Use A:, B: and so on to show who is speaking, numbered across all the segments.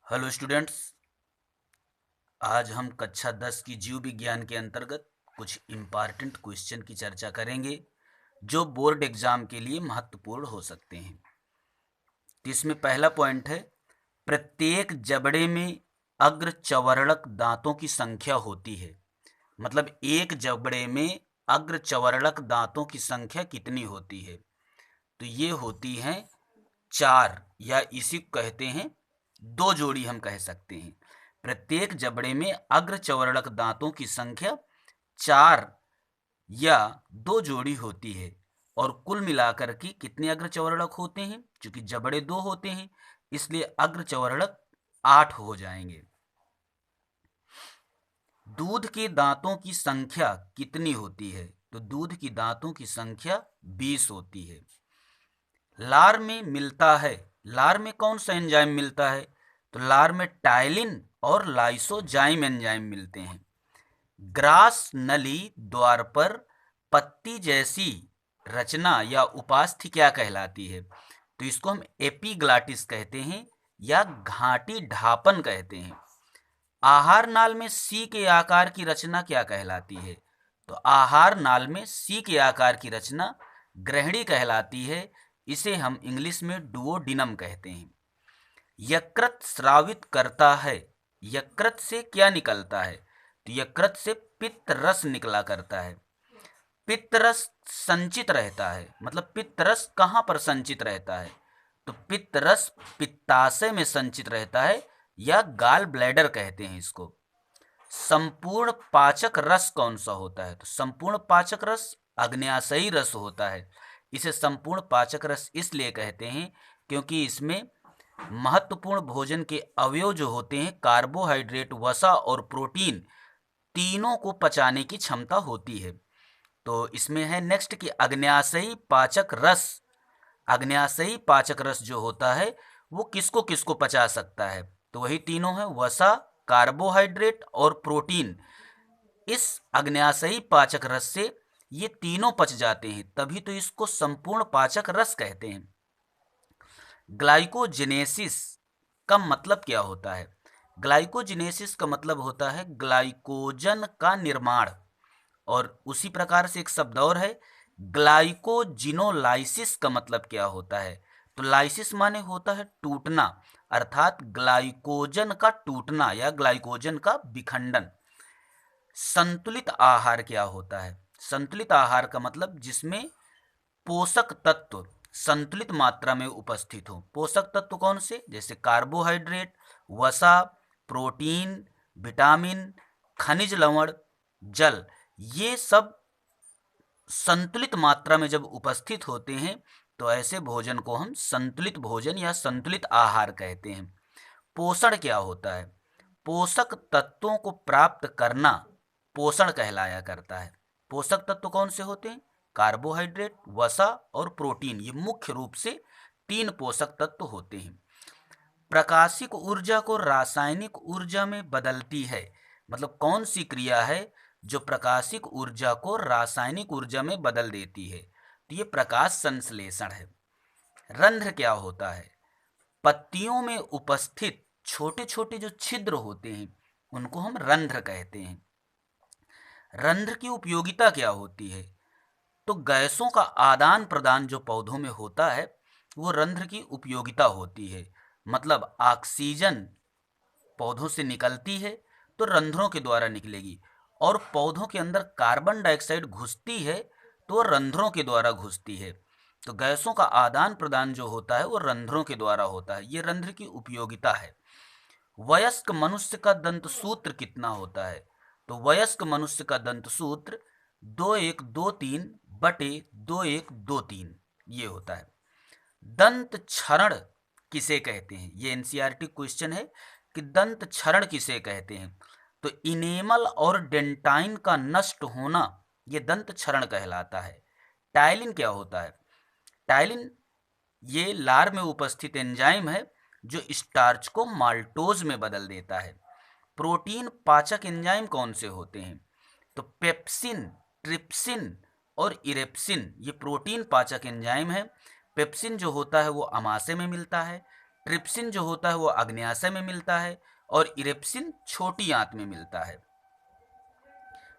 A: Hello students. आज हम कक्षा 10 की जीव विज्ञान के अंतर्गत कुछ इम्पॉर्टेंट क्वेश्चन की चर्चा करेंगे जो बोर्ड एग्जाम के लिए महत्वपूर्ण हो सकते हैं। तो इसमें पहला पॉइंट है, प्रत्येक जबड़े में अग्रचवर्णक दांतों की संख्या होती है। मतलब एक जबड़े में अग्रचवर्णक दांतों की संख्या कितनी होती है? तो ये होती हैं 4, या इसी को कहते हैं 2 जोड़ी हम कह सकते हैं। प्रत्येक जबड़े में अग्रचवर्णक दांतों की संख्या 4 या 2 जोड़ी होती है। और कुल मिलाकर के कितने अग्रचवर्णक होते हैं? क्योंकि जबड़े 2 होते हैं इसलिए अग्रचवर्णक 8 हो जाएंगे। दूध के दांतों की संख्या कितनी होती है? तो दूध की दांतों की संख्या 20 होती है। लार में मिलता है, लार में कौन सा एंजाइम मिलता है? तो लार में टाइलिन और लाइसोजाइम एंजाइम मिलते हैं। ग्रास नली द्वार पर पत्ती जैसी रचना या उपास्थि क्या कहलाती है? तो इसको हम एपिग्लाटिस कहते हैं या घाटी ढापन कहते हैं। आहार नाल में सी के आकार की रचना क्या कहलाती है? तो आहार नाल में सी के आकार की रचना ग्रहणी कहलाती है। इसे हम इंग्लिश में डुओडिनम कहते हैं। यकृत स्रावित करता है। यकृत से क्या निकलता है? तो यकृत से पित्त रस निकला करता है। पित्त रस संचित रहता है। मतलब पित्त रस कहाँ पर संचित रहता है? तो पित्त रस पित्ताशय में संचित रहता है या गाल ब्लैडर कहते हैं इसको। संपूर्ण पाचक रस कौन सा होता है? तो संपूर्ण पाचक रस अग्न्याशयी रस होता है। इसे संपूर्ण पाचक रस इसलिए कहते हैं क्योंकि इसमें महत्वपूर्ण भोजन के अवयव जो होते हैं, कार्बोहाइड्रेट, वसा और प्रोटीन, तीनों को पचाने की क्षमता होती है। तो इसमें है नेक्स्ट कि अग्न्याशयी पाचक रस। अग्न्याशयी पाचक रस जो होता है वो किसको किसको पचा सकता है? तो वही तीनों है, वसा, कार्बोहाइड्रेट और प्रोटीन। इस अग्न्याशयी पाचक रस से ये तीनों पच जाते हैं, तभी तो इसको संपूर्ण पाचक रस कहते हैं। ग्लाइकोजेनेसिस का मतलब क्या होता है? ग्लाइकोजेनेसिस का मतलब होता है ग्लाइकोजन का निर्माण। और उसी प्रकार से एक शब्द और है, ग्लाइकोजिनोलाइसिस का मतलब क्या होता है? तो लाइसिस माने होता है टूटना, अर्थात ग्लाइकोजन का टूटना या ग्लाइकोजन का विखंडन। संतुलित आहार क्या होता है? संतुलित आहार का मतलब जिसमें पोषक तत्व संतुलित मात्रा में उपस्थित हो। पोषक तत्व कौन से? जैसे कार्बोहाइड्रेट, वसा, प्रोटीन, विटामिन, खनिज लवण, जल, ये सब संतुलित मात्रा में जब उपस्थित होते हैं तो ऐसे भोजन को हम संतुलित भोजन या संतुलित आहार कहते हैं। पोषण क्या होता है? पोषक तत्वों को प्राप्त करना पोषण कहलाया करता है। पोषक तत्व कौन से होते हैं? कार्बोहाइड्रेट, वसा और प्रोटीन, ये मुख्य रूप से 3 पोषक तत्व होते हैं। प्रकाशिक ऊर्जा को रासायनिक ऊर्जा में बदलती है। मतलब कौन सी क्रिया है जो प्रकाशिक ऊर्जा को रासायनिक ऊर्जा में बदल देती है? तो ये प्रकाश संश्लेषण है। रंध्र क्या होता है? पत्तियों में उपस्थित छोटे छोटे जो छिद्र होते हैं उनको हम रंध्र कहते हैं। रंध्र की उपयोगिता क्या होती है? तो गैसों का आदान प्रदान जो पौधों में होता है वो रंध्र की उपयोगिता होती है। मतलब ऑक्सीजन पौधों से निकलती है तो रंध्रों के द्वारा निकलेगी, और पौधों के अंदर कार्बन डाइऑक्साइड घुसती है तो रंध्रों के द्वारा घुसती है। तो गैसों का आदान प्रदान जो होता है वो रंध्रों के द्वारा होता है। ये रंध्र की उपयोगिता है। वयस्क मनुष्य का दंत सूत्र कितना होता है? तो वयस्क मनुष्य का दंत सूत्र 2123 बटे 2123 ये होता है। दंत क्षरण किसे कहते हैं? ये एनसीईआरटी क्वेश्चन है कि दंत क्षरण किसे कहते हैं? तो इनेमल और डेंटाइन का नष्ट होना ये दंत क्षरण कहलाता है। टाइलिन क्या होता है? टाइलिन ये लार में उपस्थित एंजाइम है जो स्टार्च को माल्टोज में बदल देता है। प्रोटीन पाचक एंजाइम कौन से होते हैं? तो पेप्सिन, ट्रिप्सिन और इरेप्सिन ये प्रोटीन पाचक एंजाइम है। पेप्सिन जो होता है वो अमाशय में मिलता है। ट्रिप्सिन जो होता है वो अग्न्याशय में मिलता है और इरेप्सिन छोटी आंत में मिलता है।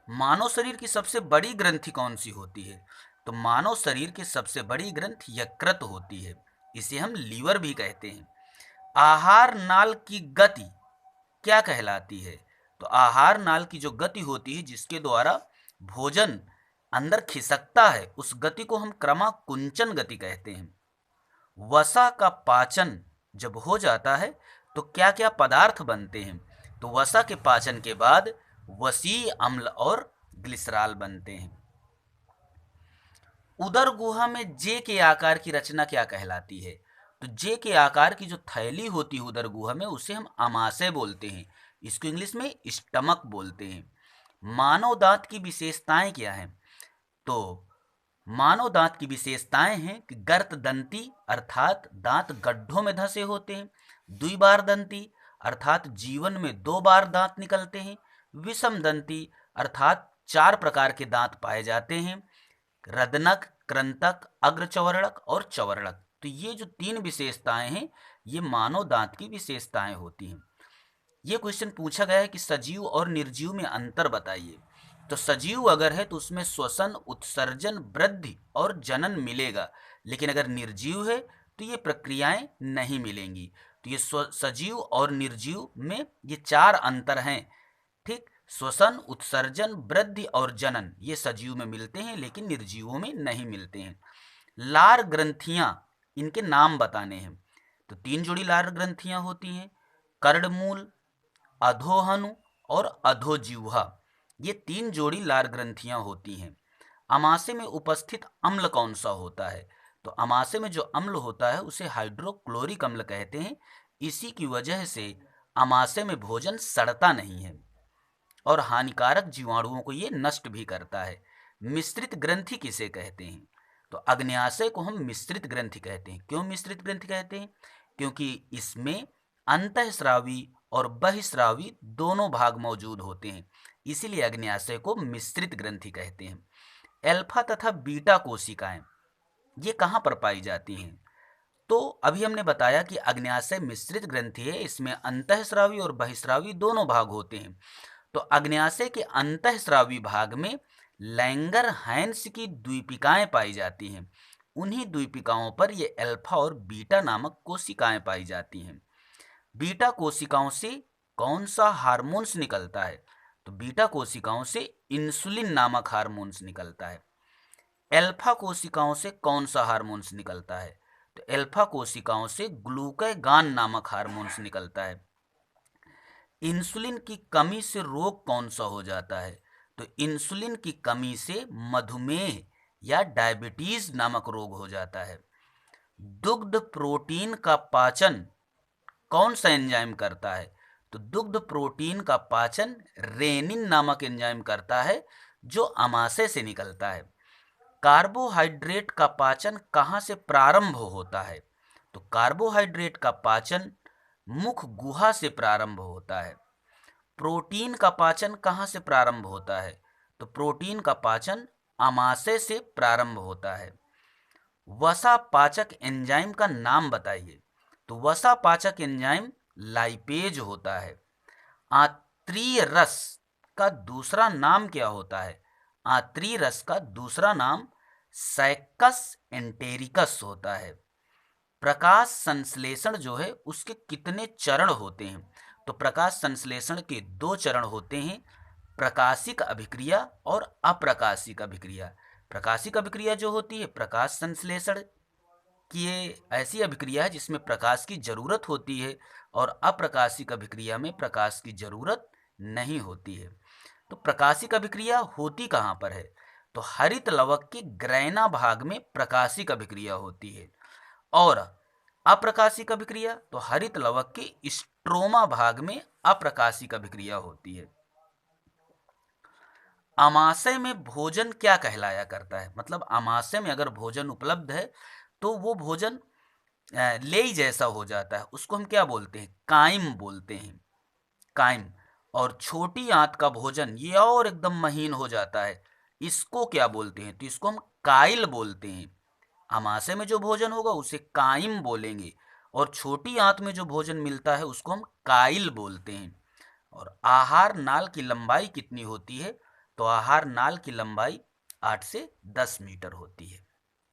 A: मानव शरीर की सबसे बड़ी ग्रंथि कौन सी होती है? तो मानव शरीर की सबसे बड़ी ग्रंथ यकृत होती है, इसे हम लीवर भी कहते हैं। आहार नाल की गति क्या कहलाती है? तो आहार नाल की जो गति होती है जिसके द्वारा भोजन अंदर खिसकता है, उस गति को हम क्रमाकुंचन गति कहते हैं। वसा का पाचन जब हो जाता है तो क्या क्या पदार्थ बनते हैं? तो वसा के पाचन के बाद वसीय अम्ल और ग्लिसरॉल बनते हैं। उदर गुहा में जे के आकार की रचना क्या कहलाती है? तो जे के आकार की जो थैली होती है उदर गुहा में, उसे हम आमाशय बोलते हैं, इसको इंग्लिश में स्टमक बोलते हैं। मानव दांत की विशेषताएं क्या हैं? तो मानव दांत की विशेषताएं हैं कि गर्त दंती अर्थात दांत गड्ढों में धंसे होते हैं, द्विबार दंती अर्थात जीवन में 2 बार दांत निकलते हैं, विषम दंती अर्थात 4 प्रकार के दांत पाए जाते हैं, रदनक, कृंतक, अग्रचवर्णक और चवर्णक। तो ये जो 3 विशेषताएं हैं ये मानव दांत की विशेषताएं होती हैं। ये क्वेश्चन पूछा गया है कि सजीव और निर्जीव में अंतर बताइए। तो सजीव अगर है तो उसमें श्वसन, उत्सर्जन, वृद्धि और जनन मिलेगा, लेकिन अगर निर्जीव है तो ये प्रक्रियाएं नहीं मिलेंगी। तो ये सजीव और निर्जीव में ये 4 अंतर हैं। ठीक, श्वसन, उत्सर्जन, वृद्धि और जनन ये सजीव में मिलते हैं लेकिन निर्जीवों में नहीं मिलते हैं। लार ग्रंथियां, इनके नाम बताने हैं। तो 3 जोड़ी लार ग्रंथियां होती हैं, कर्णमूल, अधोहनु और अधोजिह्वा। ये 3 जोड़ी लार ग्रंथियां होती हैं। अमाशय में उपस्थित अम्ल कौन सा होता है? तो अमाशय में जो अम्ल होता है उसे हाइड्रोक्लोरिक अम्ल कहते हैं। इसी की वजह से अमाशय में भोजन सड़ता नहीं है और हानिकारक जीवाणुओं को ये नष्ट भी करता है। मिश्रित ग्रंथि किसे कहते हैं? तो अग्न्याशय को हम मिश्रित ग्रंथि कहते हैं। क्यों मिश्रित ग्रंथि कहते हैं? क्योंकि इसमें अंतःस्रावी और बहिस्रावी दोनों भाग मौजूद होते हैं, इसीलिए अग्न्याशय को मिश्रित ग्रंथि कहते हैं। अल्फा तथा बीटा कोशिकाएं ये कहाँ पर पाई जाती हैं? तो अभी हमने बताया कि अग्न्याशय मिश्रित ग्रंथि है, इसमें अंतःस्रावी और बहिस्रावी दोनों भाग होते हैं। तो अग्न्याशय के अंतःस्रावी भाग में लैंगरहैंस की द्वीपिकाएं पाई जाती हैं। उन्हीं द्वीपिकाओं पर ये अल्फा और बीटा नामक कोशिकाएं पाई जाती हैं। बीटा कोशिकाओं से कौन सा हार्मोन्स निकलता है? तो बीटा कोशिकाओं से इंसुलिन नामक हार्मोन्स निकलता है। अल्फा कोशिकाओं से कौन सा हार्मोन्स निकलता है? तो अल्फा कोशिकाओं से ग्लूकागॉन नामक हार्मोन्स निकलता है। इंसुलिन की कमी से रोग कौन सा हो जाता है? तो इंसुलिन की कमी से मधुमेह या डायबिटीज नामक रोग हो जाता है। दुग्ध प्रोटीन का पाचन कौन सा एंजाइम करता है? तो दुग्ध प्रोटीन का पाचन रेनिन नामक एंजाइम करता है जो अमाशय से निकलता है। कार्बोहाइड्रेट का पाचन कहाँ से प्रारंभ होता है? तो कार्बोहाइड्रेट का पाचन मुख गुहा से प्रारंभ होता है। प्रोटीन का पाचन कहाँ से प्रारंभ होता है? तो प्रोटीन का पाचन अमाशय से प्रारंभ होता है। वसा पाचक एंजाइम का नाम बताइए। तो वसा पाचक एंजाइम लाइपेज होता है। आंत्रीय रस का दूसरा नाम क्या होता है? आंत्रीय रस का दूसरा नाम सैकस एंटेरिकस होता है। प्रकाश संश्लेषण जो है उसके कितने चरण होते हैं? तो प्रकाश संश्लेषण के 2 चरण होते हैं, प्रकाशिक अभिक्रिया और अप्रकाशिक अभिक्रिया। प्रकाशिक अभिक्रिया जो होती है प्रकाश संश्लेषण की ये ऐसी अभिक्रिया है जिसमें प्रकाश की जरूरत होती है और अप्रकाशिक अभिक्रिया में प्रकाश की जरूरत नहीं होती है। तो प्रकाशिक अभिक्रिया होती कहाँ पर है? तो हरित लवक के ग्रैना भाग में प्रकाशिक अभिक्रिया होती है और अप्रकाशिक अभिक्रिया तो हरित लवक के स्ट्रोमा भाग में अप्रकाशिक अभिक्रिया होती है। अमाशय में भोजन क्या कहलाया करता है? मतलब अमाशय में अगर भोजन उपलब्ध है तो वो भोजन लेई जैसा हो जाता है, उसको हम क्या बोलते हैं? काइम बोलते हैं, काइम। और छोटी आंत का भोजन ये और एकदम महीन हो जाता है, इसको क्या बोलते हैं? तो इसको हम काइल बोलते हैं। अमाशय में जो भोजन होगा उसे काइम बोलेंगे और छोटी आंत में जो भोजन मिलता है उसको हम काइल बोलते हैं। और आहार नाल की लंबाई कितनी होती है? तो आहार नाल की लंबाई 8 से 10 मीटर होती है।